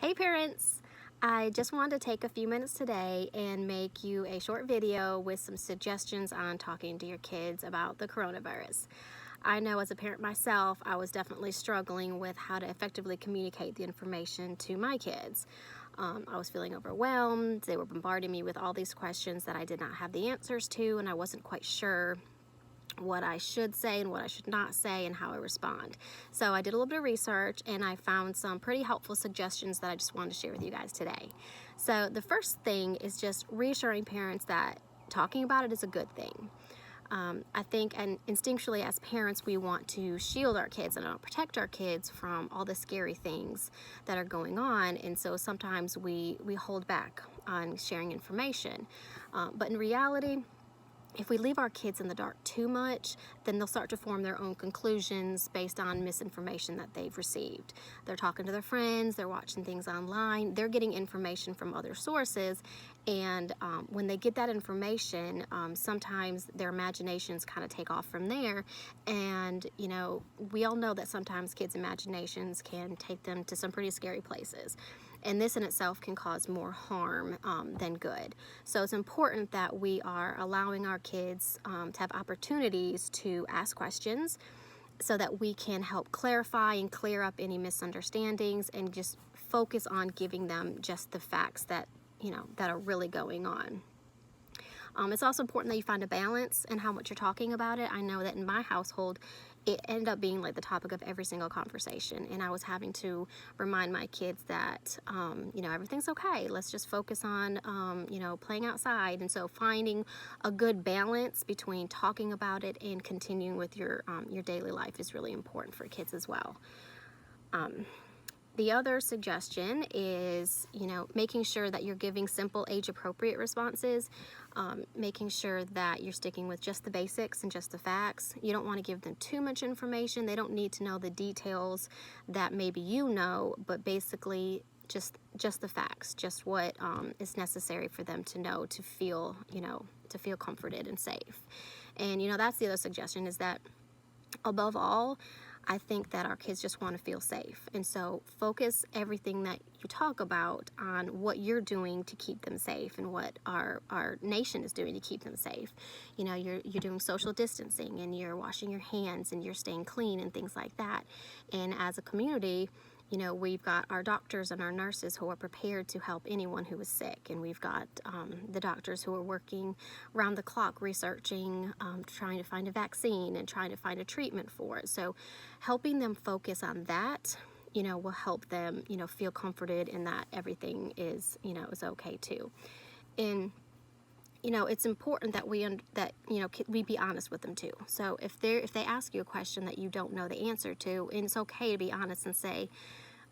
Hey parents! I just wanted to take a few minutes today and make you a short video with some suggestions on talking to your kids about the coronavirus. I know as a parent myself, I was definitely struggling with how to effectively communicate the information to my kids. I was feeling overwhelmed. They were bombarding me with all these questions that I did not have the answers to, and I wasn't quite sure what I should say and what I should not say and how I respond. So I did a little bit of research and I found some pretty helpful suggestions that I just wanted to share with you guys today. So the first thing is just reassuring parents that talking about it is a good thing. I think, and instinctually as parents, we want to shield our kids and protect our kids from all the scary things that are going on, and so sometimes we hold back on sharing information. But in reality, if we leave our kids in the dark too much, then they'll start to form their own conclusions based on misinformation that they've received. They're talking to their friends, they're watching things online, they're getting information from other sources, and when they get that information, sometimes their imaginations kind of take off from there. And we all know that sometimes kids' imaginations can take them to some pretty scary places. And this in itself can cause more harm than good. So it's important that we are allowing our kids to have opportunities to ask questions so that we can help clarify and clear up any misunderstandings and just focus on giving them just the facts that are really going on. It's also important that you find a balance in how much you're talking about it. I know that in my household, it ended up being like the topic of every single conversation, and I was having to remind my kids that everything's okay. Let's just focus on playing outside. And so finding a good balance between talking about it and continuing with your daily life is really important for kids as well. The other suggestion is, making sure that you're giving simple age-appropriate responses, making sure that you're sticking with just the basics and just the facts. You don't want to give them too much information. They don't need to know the details that maybe but basically just the facts, just what is necessary for them to know to feel comforted and safe. And that's the other suggestion, is that above all, I think that our kids just want to feel safe. And so focus everything that you talk about on what you're doing to keep them safe and what our nation is doing to keep them safe. You're doing social distancing and you're washing your hands and you're staying clean and things like that. And as a community, we've got our doctors and our nurses who are prepared to help anyone who is sick. And we've got the doctors who are working round the clock researching, trying to find a vaccine and trying to find a treatment for it. So helping them focus on that, will help them, feel comforted in that everything is okay too. And it's important that we be honest with them too. So if they ask you a question that you don't know the answer to, and it's okay to be honest and say,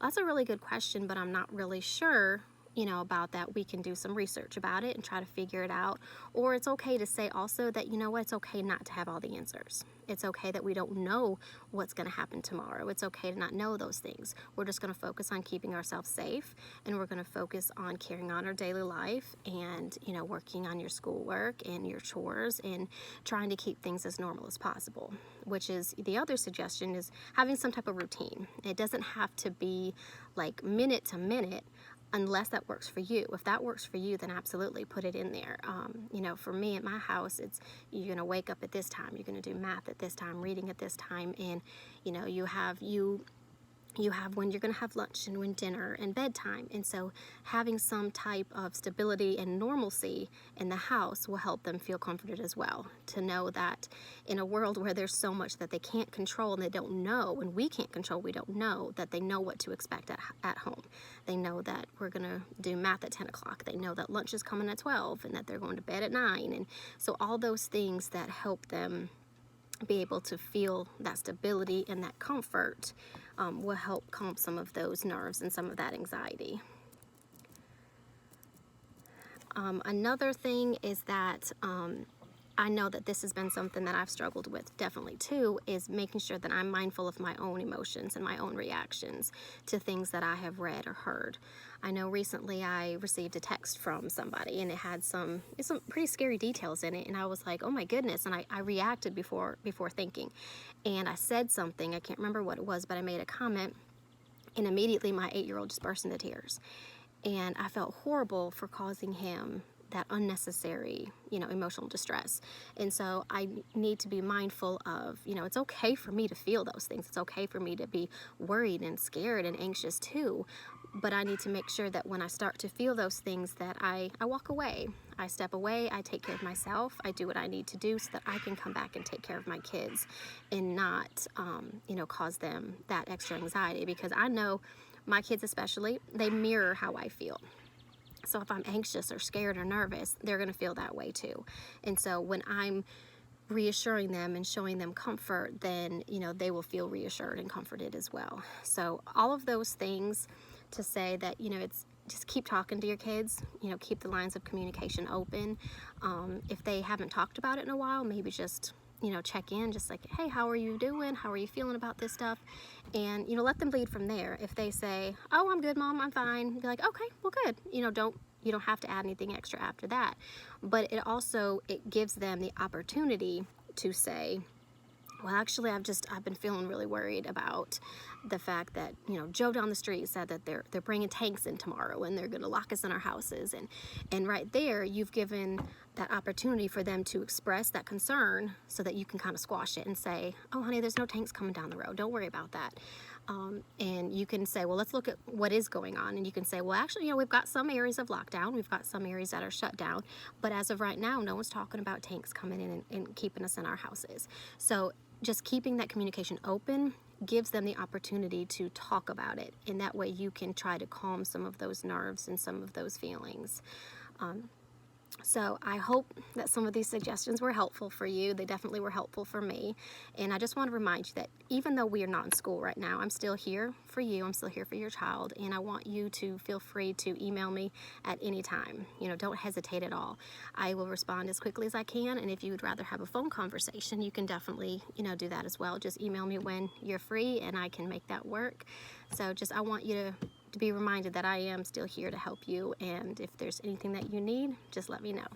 that's a really good question, but I'm not really sure about that. We can do some research about it and try to figure it out. Or it's okay to say also that, it's okay not to have all the answers. It's okay that we don't know what's going to happen tomorrow. It's okay to not know those things. We're just going to focus on keeping ourselves safe, and we're going to focus on carrying on our daily life and, working on your schoolwork and your chores and trying to keep things as normal as possible, which is the other suggestion, is having some type of routine. It doesn't have to be like minute to minute, unless that works for you. If that works for you, then absolutely put it in there. For me at my house, it's you're going to wake up at this time, you're going to do math at this time, reading at this time, and you have when you're going to have lunch and when dinner and bedtime. And so having some type of stability and normalcy in the house will help them feel comforted as well, to know that in a world where there's so much that they can't control and they don't know, and we can't control, we don't know, that they know what to expect at home. They know that we're going to do math at 10 o'clock. They know that lunch is coming at 12 and that they're going to bed at 9. And so all those things that help them be able to feel that stability and that comfort will help calm some of those nerves and some of that anxiety. Another thing is that I know that this has been something that I've struggled with definitely too, is making sure that I'm mindful of my own emotions and my own reactions to things that I have read or heard. I know recently I received a text from somebody and it had some pretty scary details in it, and I was like, oh my goodness, and I reacted before thinking. And I said something, I can't remember what it was, but I made a comment And immediately my 8-year-old just burst into tears. And I felt horrible for causing him that unnecessary, emotional distress. And so I need to be mindful of, it's okay for me to feel those things. It's okay for me to be worried and scared and anxious too. But I need to make sure that when I start to feel those things that I walk away. I step away, I take care of myself, I do what I need to do so that I can come back and take care of my kids and not, cause them that extra anxiety, because I know my kids especially, they mirror how I feel. So if I'm anxious or scared or nervous, they're going to feel that way too. And so when I'm reassuring them and showing them comfort, then, they will feel reassured and comforted as well. So all of those things to say that, it's just keep talking to your kids, keep the lines of communication open. If they haven't talked about it in a while, maybe just check in, just like, hey, how are you doing? How are you feeling about this stuff? And, let them lead from there. If they say, oh, I'm good, Mom, I'm fine, be like, okay, well, good. You don't have to add anything extra after that. But it gives them the opportunity to say, well, actually, I've been feeling really worried about the fact that, Joe down the street said that they're bringing tanks in tomorrow and they're going to lock us in our houses. And right there, you've given that opportunity for them to express that concern so that you can kind of squash it and say, oh, honey, there's no tanks coming down the road. Don't worry about that. And you can say, well, let's look at what is going on. And you can say, well, actually, we've got some areas of lockdown. We've got some areas that are shut down. But as of right now, no one's talking about tanks coming in and keeping us in our houses. So just keeping that communication open gives them the opportunity to talk about it. And that way you can try to calm some of those nerves and some of those feelings. So I hope that some of these suggestions were helpful for you. They definitely were helpful for me. And I just want to remind you that even though we are not in school right now, I'm still here for you. I'm still here for your child. And I want you to feel free to email me at any time. Don't hesitate at all. I will respond as quickly as I can. And if you would rather have a phone conversation, you can definitely, do that as well. Just email me when you're free and I can make that work. So I want you to be reminded that I am still here to help you, and if there's anything that you need, just let me know.